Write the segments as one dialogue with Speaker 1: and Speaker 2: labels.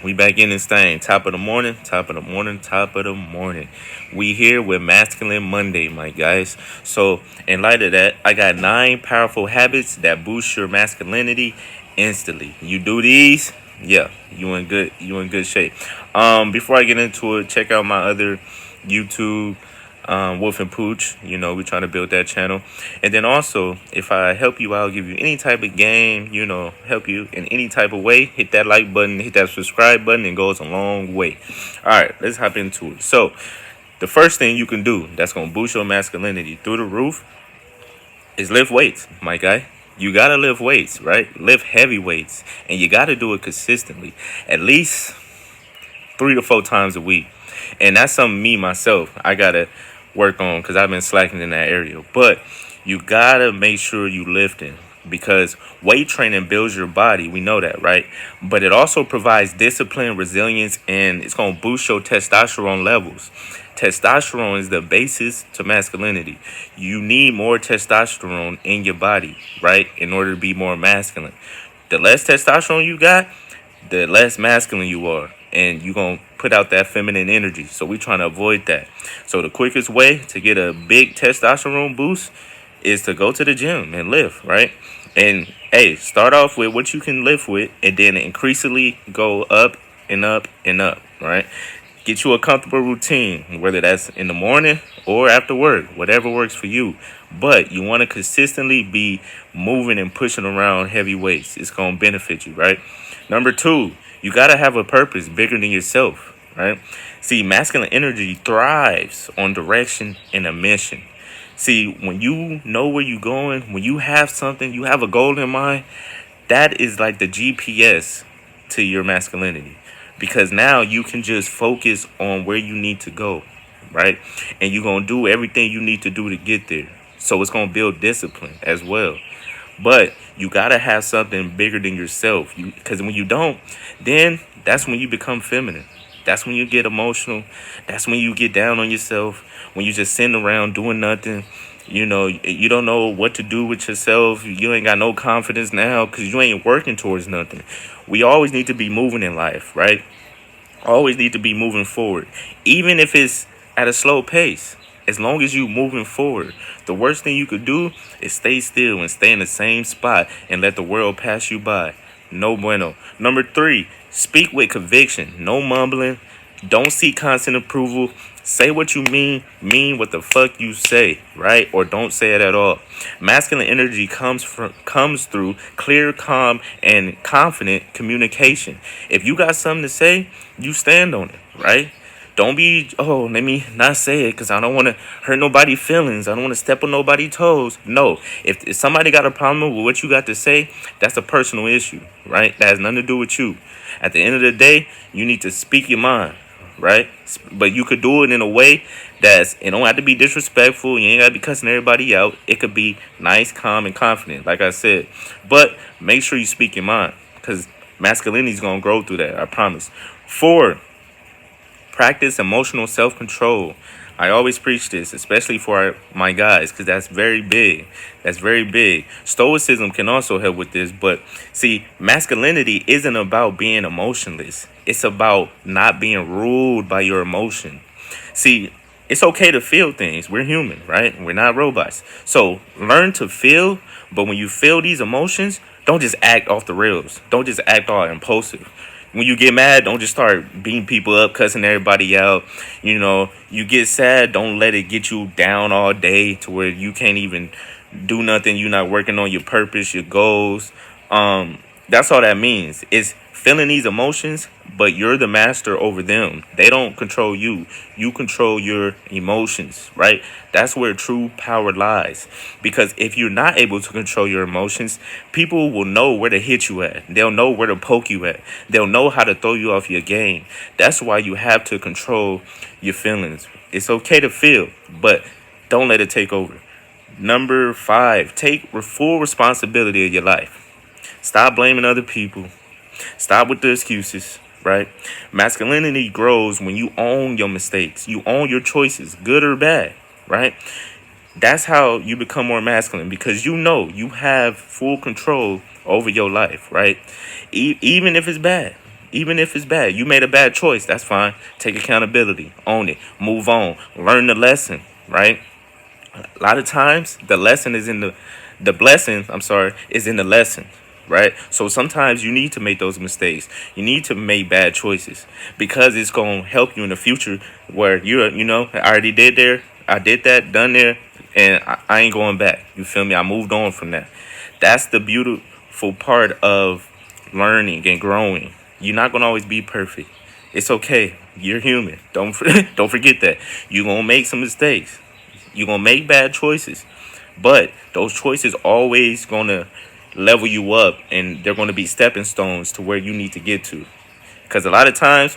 Speaker 1: We back in this thing. Top of the morning, top of the morning, top of the morning. We here with Masculine Monday, my guys. So, in light of that, I got 9 powerful habits that boost your masculinity instantly. You do these, yeah, you in good shape. Before I get into it, check out my other YouTube Wolf and Pooch. We're trying to build that channel. And then also, if I help you out, give you any type of game, help you in any type of way, hit that like button, hit that subscribe button. It goes a long way. All right, let's hop into it. So, the first thing you can do that's going to boost your masculinity through the roof is lift weights, my guy. You got to lift weights, right? Lift heavy weights. And you got to do it consistently. At least 3 to 4 times a week. And that's something me, myself, I got to work on because I've been slacking in that area. But you got to make sure you lifting because weight training builds your body. We know that, right? But it also provides discipline, resilience, and it's going to boost your testosterone levels. Testosterone is the basis to masculinity. You need more testosterone in your body, right, in order to be more masculine. The less testosterone you got, the less masculine you are. And you're going to put out that feminine energy. So we're trying to avoid that. So the quickest way to get a big testosterone boost is to go to the gym and lift, right? And, hey, start off with what you can lift with and then increasingly go up and up and up, right? Get you a comfortable routine, whether that's in the morning or after work, whatever works for you. But you want to consistently be moving and pushing around heavy weights. It's going to benefit you, right? Number 2, you got to have a purpose bigger than yourself, right? See, masculine energy thrives on direction and a mission. See, when you know where you're going, when you have something, you have a goal in mind, that is like the GPS to your masculinity. Because now you can just focus on where you need to go, right? And you're going to do everything you need to do to get there. So it's going to build discipline as well. But you got to have something bigger than yourself. Because when you don't, then that's when you become feminine. That's when you get emotional. That's when you get down on yourself. When you just sitting around doing nothing. You don't know what to do with yourself. You ain't got no confidence now because you ain't working towards nothing. We always need to be moving in life, right? Always need to be moving forward. Even if it's at a slow pace. As long as you moving forward. The worst thing you could do is stay still and stay in the same spot and let the world pass you by. No bueno. Number 3, speak with conviction. No mumbling. Don't seek constant approval. Say what you mean what the fuck you say, right? Or don't say it at all. Masculine energy comes through clear, calm, and confident communication. If you got something to say, you stand on it, right? Don't be, let me not say it because I don't want to hurt nobody's feelings. I don't want to step on nobody's toes. No, if somebody got a problem with what you got to say, that's a personal issue, right? That has nothing to do with you. At the end of the day, you need to speak your mind, right? But you could do it in a way it don't have to be disrespectful. You ain't got to be cussing everybody out. It could be nice, calm, and confident, like I said. But make sure you speak your mind because masculinity is going to grow through that, I promise. 4, practice emotional self-control. I always preach this, especially for my guys, because that's very big. That's very big. Stoicism can also help with this. But see, masculinity isn't about being emotionless. It's about not being ruled by your emotion. See, it's okay to feel things. We're human, right? We're not robots. So learn to feel. But when you feel these emotions, don't just act off the rails. Don't just act all impulsive. When you get mad, don't just start beating people up, cussing everybody out. You get sad, don't let it get you down all day to where you can't even do nothing. You're not working on your purpose, your goals. That's all that means. It's feeling these emotions, but you're the master over them. They don't control you. You control your emotions, right? That's where true power lies. Because if you're not able to control your emotions, people will know where to hit you at. They'll know where to poke you at. They'll know how to throw you off your game. That's why you have to control your feelings. It's okay to feel, but don't let it take over. Number 5, take full responsibility of your life. Stop blaming other people. Stop with the excuses, right? Masculinity grows when you own your mistakes. You own your choices, good or bad, right? That's how you become more masculine because you have full control over your life, right? Even if it's bad. Even if it's bad, you made a bad choice. That's fine. Take accountability. Own it. Move on. Learn the lesson. Right. A lot of times, the lesson is in the blessing. I'm sorry, is in the lesson. Right. So sometimes you need to make those mistakes. You need to make bad choices because it's gonna help you in the future. Where I already did there. I did that. Done there. And I ain't going back. You feel me? I moved on from that. That's the beautiful part of learning and growing. You're not gonna always be perfect. It's okay. You're human. Don't forget that. You're gonna make some mistakes. You're gonna make bad choices, but those choices always gonna level you up, and they're gonna be stepping stones to where you need to get to. Because a lot of times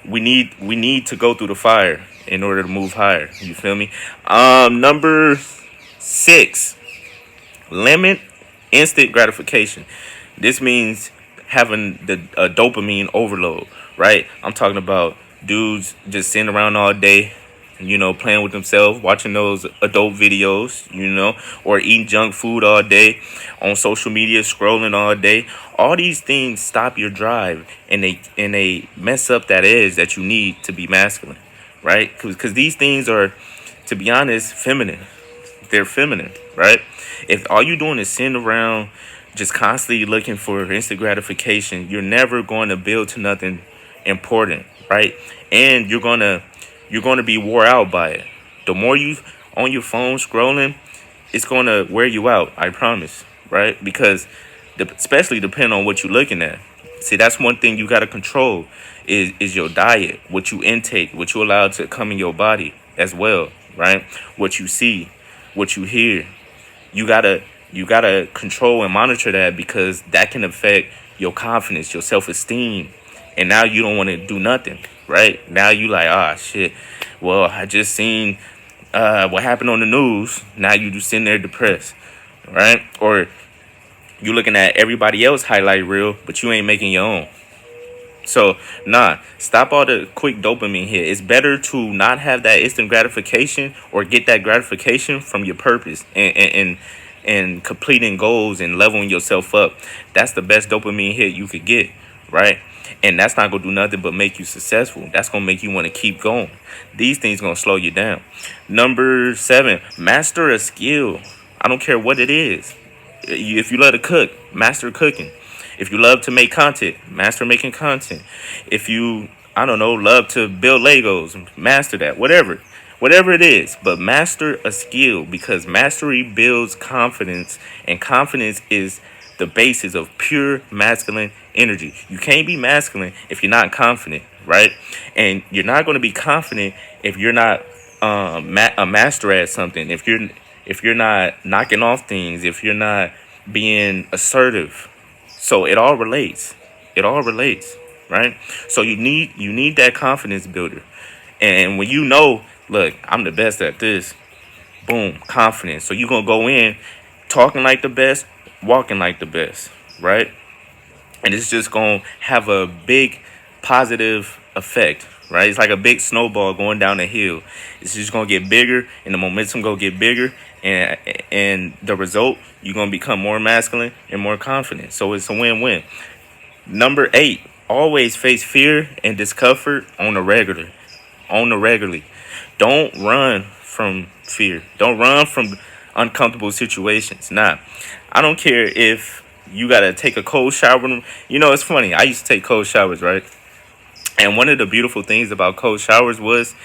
Speaker 1: we need to go through the fire in order to move higher. You feel me? Number 6, limit instant gratification. This means having the a dopamine overload, right? I'm talking about dudes just sitting around all day, playing with themselves, watching those adult videos, or eating junk food all day, on social media, scrolling all day. All these things stop your drive, and they mess up that edge that you need to be masculine, right? Because these things are, to be honest, feminine. They're feminine, right? If all you're doing is sitting around just constantly looking for instant gratification, you're never going to build to nothing important, right? And you're gonna be wore out by it. The more you on your phone scrolling, it's gonna wear you out. I promise, right? Because especially depending on what you're looking at. See, that's one thing you gotta control is your diet, what you intake, what you allow to come in your body as well, right? What you see, what you hear. You gotta control and monitor that, because that can affect your confidence, your self-esteem. And now you don't want to do nothing, right? Now you like, shit, well, I just seen what happened on the news. Now you just sitting there depressed, right? Or you looking at everybody else highlight reel, but you ain't making your own. So, stop all the quick dopamine hit. It's better to not have that instant gratification, or get that gratification from your purpose and completing goals and leveling yourself up. That's the best dopamine hit you could get, right? And that's not going to do nothing but make you successful. That's going to make you want to keep going. These things going to slow you down. Number 7, master a skill. I don't care what it is. If you love to cook, master cooking. If you love to make content, master making content. If you, I don't know, love to build Legos, master that. Whatever it is, but master a skill, because mastery builds confidence, and confidence is the basis of pure masculine energy. You can't be masculine if you're not confident, right? And you're not going to be confident if you're not a master at something. If you're not knocking off things, if you're not being assertive. So it all relates. It all relates, right? So you need that confidence builder. And when look, I'm the best at this, boom, confidence. So you're going to go in talking like the best, walking like the best, right? And it's just going to have a big positive effect, right? It's like a big snowball going down a hill. It's just going to get bigger, and the momentum going to get bigger. And the result, you're going to become more masculine and more confident. So it's a win-win. Number 8, always face fear and discomfort on the regular. Don't run from fear. Don't run from uncomfortable situations. I don't care if you got to take a cold shower. It's funny. I used to take cold showers, right? And one of the beautiful things about cold showers was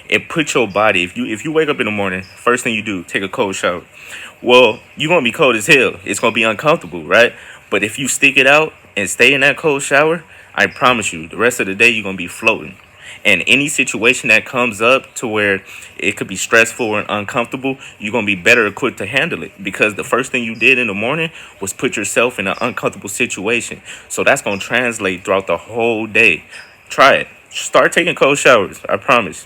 Speaker 1: it put your body, if you wake up in the morning, first thing you do, take a cold shower. Well, you're going to be cold as hell. It's going to be uncomfortable, right? But if you stick it out and stay in that cold shower, I promise you, the rest of the day you're going to be floating. And any situation that comes up to where it could be stressful and uncomfortable, you're going to be better equipped to handle it, because the first thing you did in the morning was put yourself in an uncomfortable situation. So that's going to translate throughout the whole day. Try it. Start taking cold showers. I promise.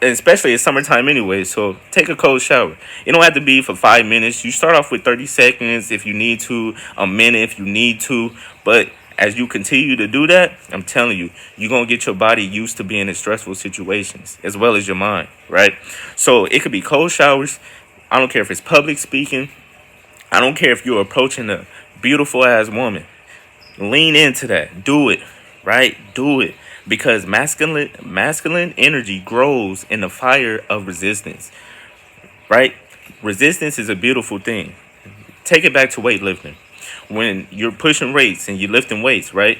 Speaker 1: Especially it's summertime anyway, so take a cold shower. It don't have to be for 5 minutes. You start off with 30 seconds if you need to, a minute if you need to. But as you continue to do that, I'm telling you, you're going to get your body used to being in stressful situations, as well as your mind, right? So it could be cold showers. I don't care if it's public speaking. I don't care if you're approaching a beautiful ass woman. Lean into that. Do it. Right? Do it. Because masculine energy grows in the fire of resistance. Right? Resistance is a beautiful thing. Take it back to weightlifting. When you're pushing weights and you're lifting weights, right?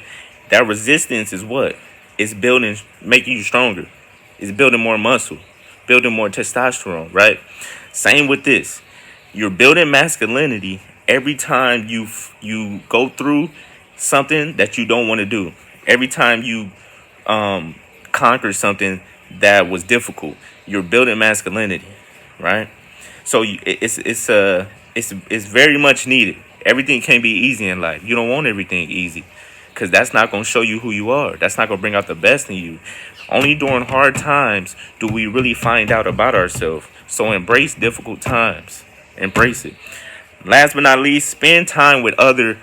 Speaker 1: That resistance is what? It's building, making you stronger. It's building more muscle, building more testosterone, right? Same with this. You're building masculinity every time you go through something that you don't want to do. Every time you conquer something that was difficult, you're building masculinity, right? So it's very much needed. Everything can't be easy in life. You don't want everything easy, because that's not going to show you who you are. That's not going to bring out the best in you. Only during hard times do we really find out about ourselves. So embrace difficult times. Embrace it. Last but not least, spend time with other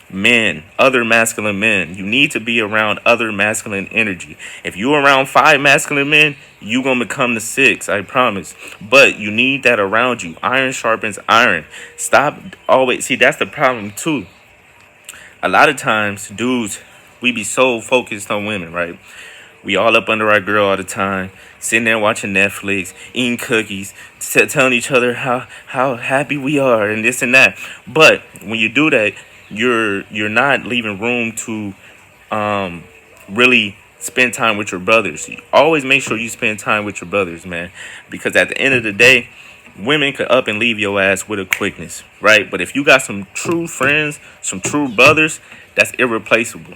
Speaker 1: men, other masculine men. You need to be around other masculine energy. If you're around 5 masculine men, you're going to become the 6, I promise. But you need that around you. Iron sharpens iron. Stop always. See, that's the problem too. A lot of times, dudes, we be so focused on women, right? We all up under our girl all the time, sitting there watching Netflix, eating cookies, telling each other how happy we are and this and that. But when you do that, you're not leaving room to really spend time with your brothers. Always make sure you spend time with your brothers, man, because at the end of the day, women could up and leave your ass with a quickness, right? But if you got some true friends, some true brothers, that's irreplaceable.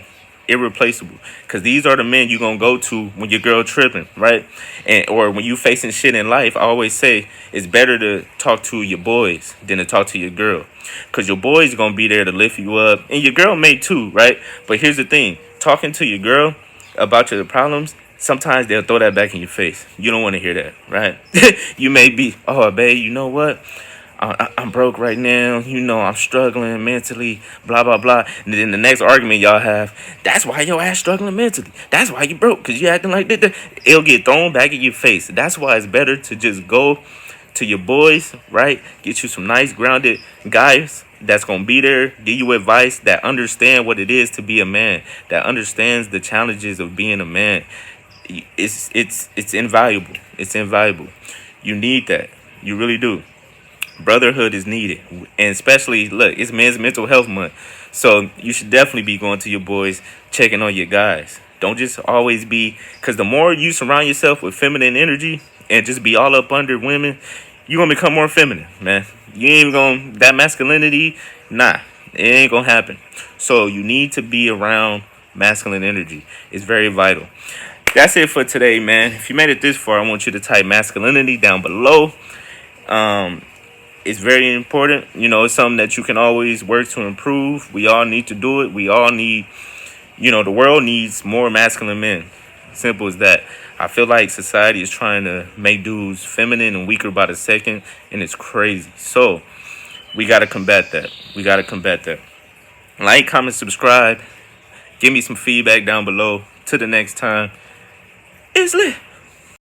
Speaker 1: Irreplaceable. Because these are the men you're going to go to when your girl tripping, right? And or when you facing shit in life. I always say it's better to talk to your boys than to talk to your girl. Because your boys going to be there to lift you up. And your girl may too, right? But here's the thing. Talking to your girl about your problems, sometimes they'll throw that back in your face. You don't want to hear that, right? You may be, oh, babe, you know what? I'm broke right now. You know, I'm struggling mentally, blah, blah, blah. And then the next argument y'all have, that's why your ass struggling mentally. That's why you broke, because you acting like that. It'll get thrown back in your face. That's why it's better to just go to your boys, right? Get you some nice, grounded guys that's going to be there, give you advice, that understand what it is to be a man, that understands the challenges of being a man. It's invaluable. It's invaluable. You need that. You really do. Brotherhood is needed, and especially, look, it's Men's Mental Health Month, so you should definitely be going to your boys, checking on your guys. Don't just always be, because the more you surround yourself with feminine energy and just be all up under women, you're gonna become more feminine, man. You ain't even gonna, that masculinity, nah, it ain't gonna happen. So you need to be around masculine energy. It's very vital. That's it for today, man. If you made it this far, I want you to type masculinity down below. It's very important. You know, it's something that you can always work to improve. We all need to do it. We all need, the world needs more masculine men. Simple as that. I feel like society is trying to make dudes feminine and weaker by the second, and it's crazy. So we got to combat that. We got to combat that. Like, comment, subscribe. Give me some feedback down below. Till the next time. It's lit.